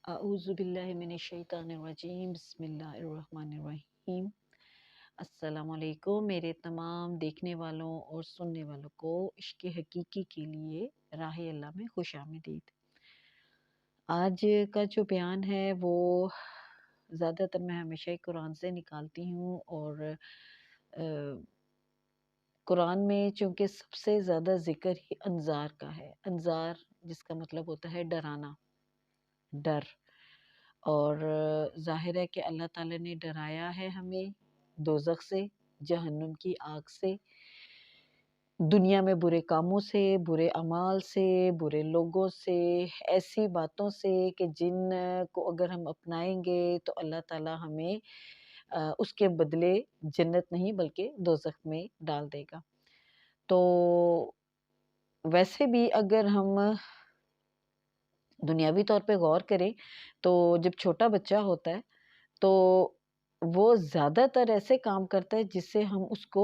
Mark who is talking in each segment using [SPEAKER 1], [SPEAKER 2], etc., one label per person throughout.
[SPEAKER 1] अऊज़ु बिल्लाहि मिनश्शैतानिर्रजीम बिस्मिल्लाहिर्रहमानिर्रहीम। अस्सलाम वालेकुम मेरे तमाम देखने वालों और सुनने वालों को इश्क़ हकीकी के लिए राह अल्लाह में खुशामदीद। आज का जो बयान है वो ज़्यादातर मैं हमेशा ही कुरान से निकालती हूँ और कुरान में चूँकि सबसे ज़्यादा ज़िक्र ही अंज़ार का है। अंज़ार जिसका मतलब होता है डराना, डर। और ज़ाहिर है कि अल्लाह ताला ने डराया है हमें दोज़ख से, जहन्नुम की आग से, दुनिया में बुरे कामों से, बुरे अमाल से, बुरे लोगों से, ऐसी बातों से कि जिन को अगर हम अपनाएंगे तो अल्लाह ताला हमें उसके बदले जन्नत नहीं बल्कि दोज़ख में डाल देगा। तो वैसे भी अगर हम दुनियावी तौर पे गौर करें तो जब छोटा बच्चा होता है तो वो ज़्यादातर ऐसे काम करता है जिससे हम उसको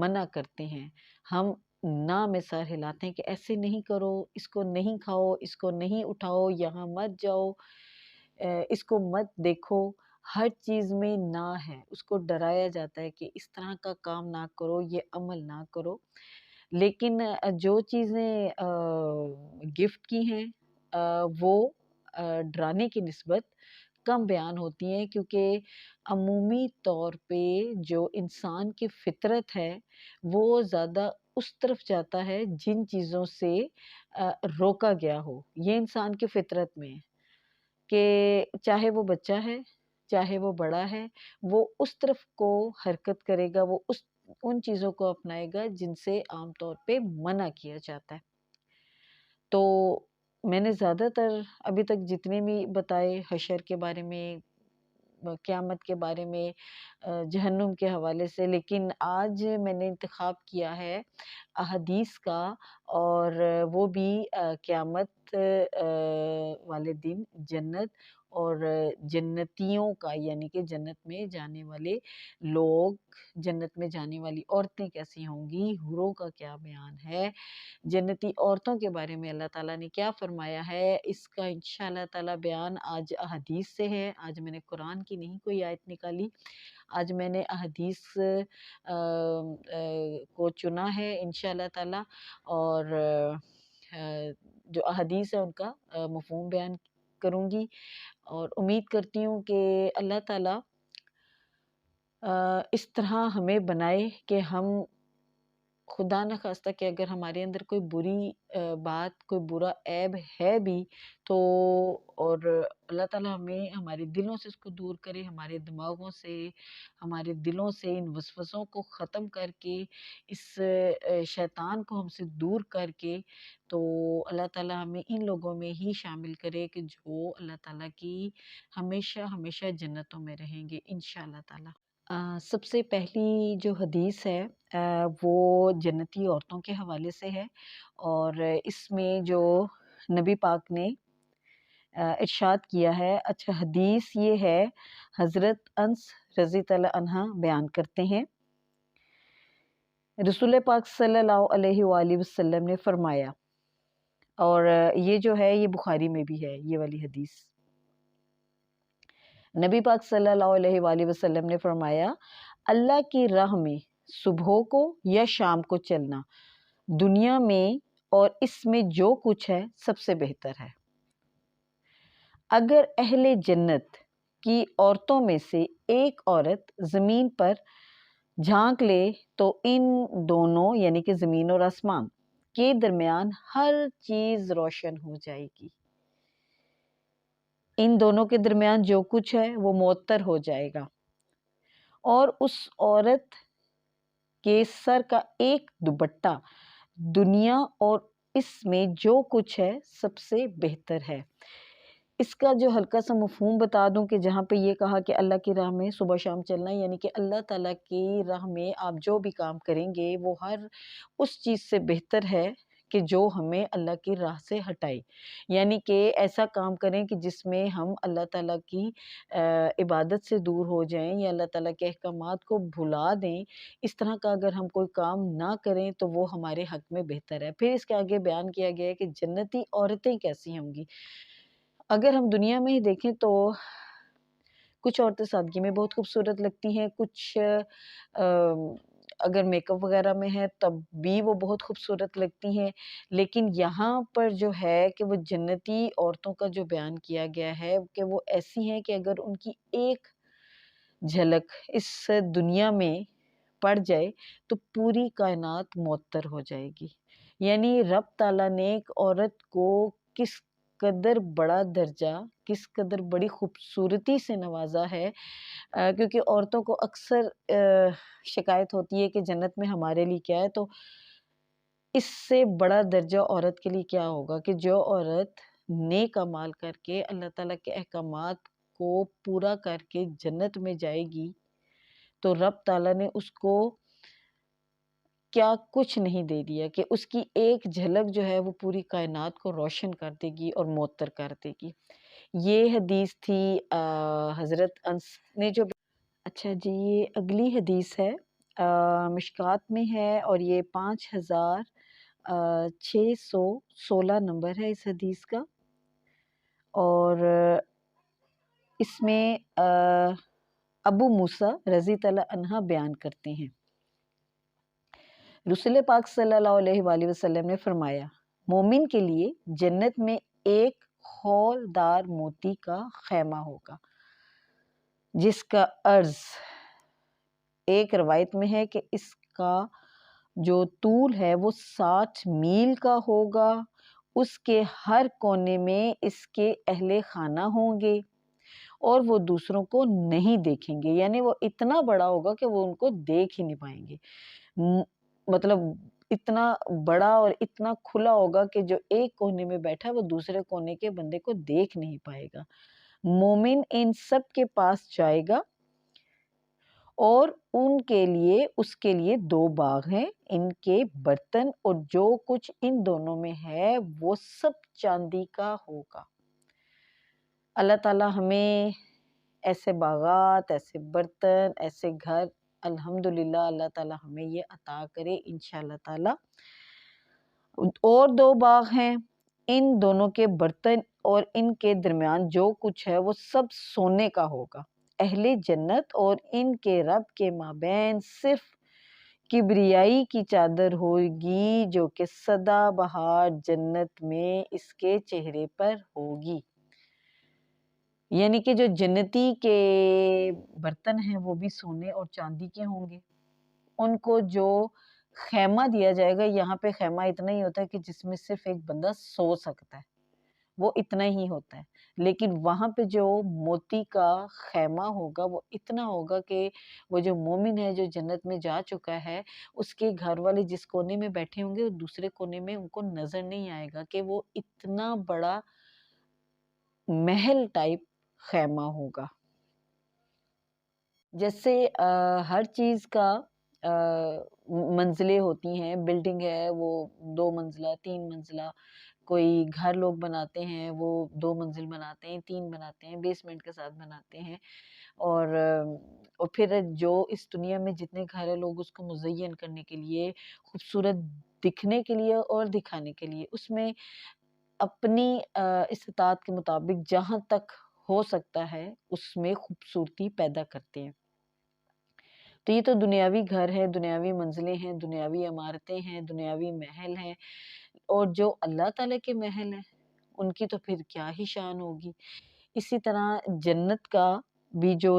[SPEAKER 1] मना करते हैं। हम ना में सर हिलाते हैं कि ऐसे नहीं करो, इसको नहीं खाओ, इसको नहीं उठाओ, यहाँ मत जाओ, इसको मत देखो। हर चीज़ में ना है। उसको डराया जाता है कि इस तरह का काम ना करो, ये अमल ना करो। लेकिन जो चीज़ें गिफ्ट की हैं वो डराने की निस्बत कम बयान होती हैं, क्योंकि अमूमी तौर पे जो इंसान की फ़ितरत है वो ज़्यादा उस तरफ जाता है जिन चीज़ों से रोका गया हो। ये इंसान की फ़ितरत में है कि चाहे वो बच्चा है, चाहे वो बड़ा है, वो उस तरफ को हरकत करेगा, वो उन चीज़ों को अपनाएगा जिनसे आम तौर पे मना किया जाता है। तो मैंने ज़्यादातर अभी तक जितने भी बताए हशर के बारे में, क़यामत के बारे में, जहन्नुम के हवाले से, लेकिन आज मैंने इंतख़ाब किया है अहदीस का, और वो भी क़यामत वाले दिन जन्नत और जन्नतियों का, यानी कि जन्नत में जाने वाले लोग, जन्नत में जाने वाली औरतें कैसी होंगी, हूरों का क्या बयान है, जन्नती औरतों के बारे में अल्लाह ताला ने क्या फ़रमाया है, इसका इंशाअल्लाह ताला बयान आज अहदीस से है। आज मैंने कुरान की नहीं कोई आयत निकाली, आज मैंने अहदीस को चुना है इंशाअल्लाह ताला, और जो अहदीस है उनका मफ़हूम बयान करूँगी, और उम्मीद करती हूँ कि अल्लाह ताला इस तरह हमें बनाए कि हम, खुदा न खास्ता कि अगर हमारे अंदर कोई बुरी बात, कोई बुरा ऐब है भी, तो और अल्लाह ताला हमें हमारे दिलों से उसको दूर करे, हमारे दिमागों से, हमारे दिलों से इन वसवसों को ख़त्म करके, इस शैतान को हमसे दूर करके, तो अल्लाह ताला हमें इन लोगों में ही शामिल करे कि जो अल्लाह ताला की हमेशा हमेशा जन्नतों में रहेंगे इंशाअल्लाह ताला। सबसे पहली जो हदीस है वो जन्नती औरतों के हवाले से है, और इसमें जो नबी पाक ने इरशाद किया है, अच्छा हदीस ये है, हज़रत अंस रज़ी तआला अन्हा बयान करते हैं, रसूल पाक सल्लल्लाहु अलैहि वसल्लम ने फरमाया, और ये जो है ये बुखारी में भी है ये वाली हदीस। नबी पाक सल्लल्लाहु अलैहि वसल्लम ने फरमाया, अल्लाह की राह में सुबह को या शाम को चलना दुनिया में और इसमें जो कुछ है सबसे बेहतर है। अगर अहले जन्नत की औरतों में से एक औरत ज़मीन पर झांक ले तो इन दोनों, यानी कि ज़मीन और आसमान के दरमियान हर चीज़ रोशन हो जाएगी। इन दोनों के दरमियान जो कुछ है वो मुअत्तर हो जाएगा, और उस औरत के सर का एक दुपट्टा दुनिया और इसमें जो कुछ है सबसे बेहतर है। इसका जो हल्का सा मफ़हूम बता दूं कि जहाँ पे ये कहा कि अल्लाह की राह में सुबह शाम चलना, यानी कि अल्लाह ताला की राह में आप जो भी काम करेंगे वो हर उस चीज़ से बेहतर है कि जो हमें अल्लाह की राह से हटाए, यानी कि ऐसा काम करें कि जिसमें हम अल्लाह ताला की इबादत से दूर हो जाएं या अल्लाह ताला के अहकामात को भुला दें। इस तरह का अगर हम कोई काम ना करें तो वो हमारे हक में बेहतर है। फिर इसके आगे बयान किया गया है कि जन्नती औरतें कैसी होंगी। اگر ہم دنیا میں ہی دیکھیں تو کچھ عورتیں سادگی میں بہت خوبصورت لگتی ہیں، کچھ اگر میک اپ وغیرہ میں ہے تب بھی وہ بہت خوبصورت لگتی ہیں، لیکن یہاں پر جو ہے کہ وہ جنتی عورتوں کا جو بیان کیا گیا ہے کہ وہ ایسی ہیں کہ اگر ان کی ایک جھلک اس دنیا میں پڑ جائے تو پوری کائنات معطر ہو جائے گی۔ یعنی رب تعالیٰ نے ایک عورت کو کس قدر بڑا درجہ، کس قدر بڑی خوبصورتی سے نوازا ہے، کیونکہ عورتوں کو اکثر شکایت ہوتی ہے کہ جنت میں ہمارے لیے کیا ہے، تو اس سے بڑا درجہ عورت کے لیے کیا ہوگا کہ جو عورت نیک اعمال کر کے اللہ تعالیٰ کے احکامات کو پورا کر کے جنت میں جائے گی، تو رب تعالیٰ نے اس کو کیا کچھ نہیں دے دیا کہ اس کی ایک جھلک جو ہے وہ پوری کائنات کو روشن کر دے گی اور معطر کر دے گی۔ یہ حدیث تھی حضرت انس نے جو اچھا جی، یہ اگلی حدیث ہے، مشکات میں ہے اور یہ 5616 نمبر ہے اس حدیث کا، اور اس میں ابو موسیٰ رضی اللہ عنہ بیان کرتے ہیں، رسول پاک صلی اللہ علیہ وآلہ وسلم نے فرمایا، مومن کے لیے جنت میں ایک ہولدار موتی کا خیمہ ہوگا جس کا عرض، ایک روایت میں ہے کہ اس کا جو طول ہے وہ 60 میل کا ہوگا، اس کے ہر کونے میں اس کے اہل خانہ ہوں گے اور وہ دوسروں کو نہیں دیکھیں گے، یعنی وہ اتنا بڑا ہوگا کہ وہ ان کو دیکھ ہی نہیں پائیں گے، مطلب اتنا بڑا اور اتنا کھلا ہوگا کہ جو ایک کونے میں بیٹھا ہے وہ دوسرے کونے کے بندے کو دیکھ نہیں پائے گا۔ مومن ان سب کے پاس جائے گا اور اس کے لیے 2 باغ ہیں، ان کے برتن اور جو کچھ ان دونوں میں ہے وہ سب چاندی کا ہوگا۔ اللہ تعالیٰ ہمیں ایسے باغات، ایسے برتن، ایسے گھر، الحمدللہ اللہ تعالیٰ ہمیں یہ عطا کرے انشاءاللہ تعالیٰ۔ اور 2 باغ ہیں، ان دونوں کے برتن اور ان کے درمیان جو کچھ ہے وہ سب سونے کا ہوگا۔ اہل جنت اور ان کے رب کے مابین صرف کبریائی کی چادر ہوگی جو کہ سدا بہار جنت میں اس کے چہرے پر ہوگی، یعنی کہ جو جنتی کے برتن ہیں وہ بھی سونے اور چاندی کے ہوں گے، ان کو جو خیمہ دیا جائے گا، یہاں پہ خیمہ اتنا ہی ہوتا ہے کہ جس میں صرف ایک بندہ سو سکتا ہے، وہ اتنا ہی ہوتا ہے، لیکن وہاں پہ جو موتی کا خیمہ ہوگا وہ اتنا ہوگا کہ وہ جو مومن ہے جو جنت میں جا چکا ہے، اس کے گھر والے جس کونے میں بیٹھے ہوں گے دوسرے کونے میں ان کو نظر نہیں آئے گا کہ وہ اتنا بڑا محل ٹائپ خیمہ ہوگا۔ جیسے ہر چیز کا منزلیں ہوتی ہیں، بلڈنگ ہے وہ 2 منزلہ 3 منزلہ، کوئی گھر لوگ بناتے ہیں وہ 2 منزل بناتے ہیں، 3 بناتے ہیں، بیسمنٹ کے ساتھ بناتے ہیں، اور پھر جو اس دنیا میں جتنے گھر ہیں لوگ اس کو مزین کرنے کے لیے، خوبصورت دکھنے کے لیے اور دکھانے کے لیے اس میں اپنی استطاعت کے مطابق جہاں تک ہو سکتا ہے اس میں خوبصورتی پیدا کرتے ہیں۔ تو یہ تو دنیاوی گھر ہے، دنیاوی منزلیں ہیں، دنیاوی عمارتیں ہیں، دنیاوی محل ہیں، اور جو اللہ تعالیٰ کے محل ہیں ان کی تو پھر کیا ہی شان ہوگی۔ اسی طرح جنت کا بھی جو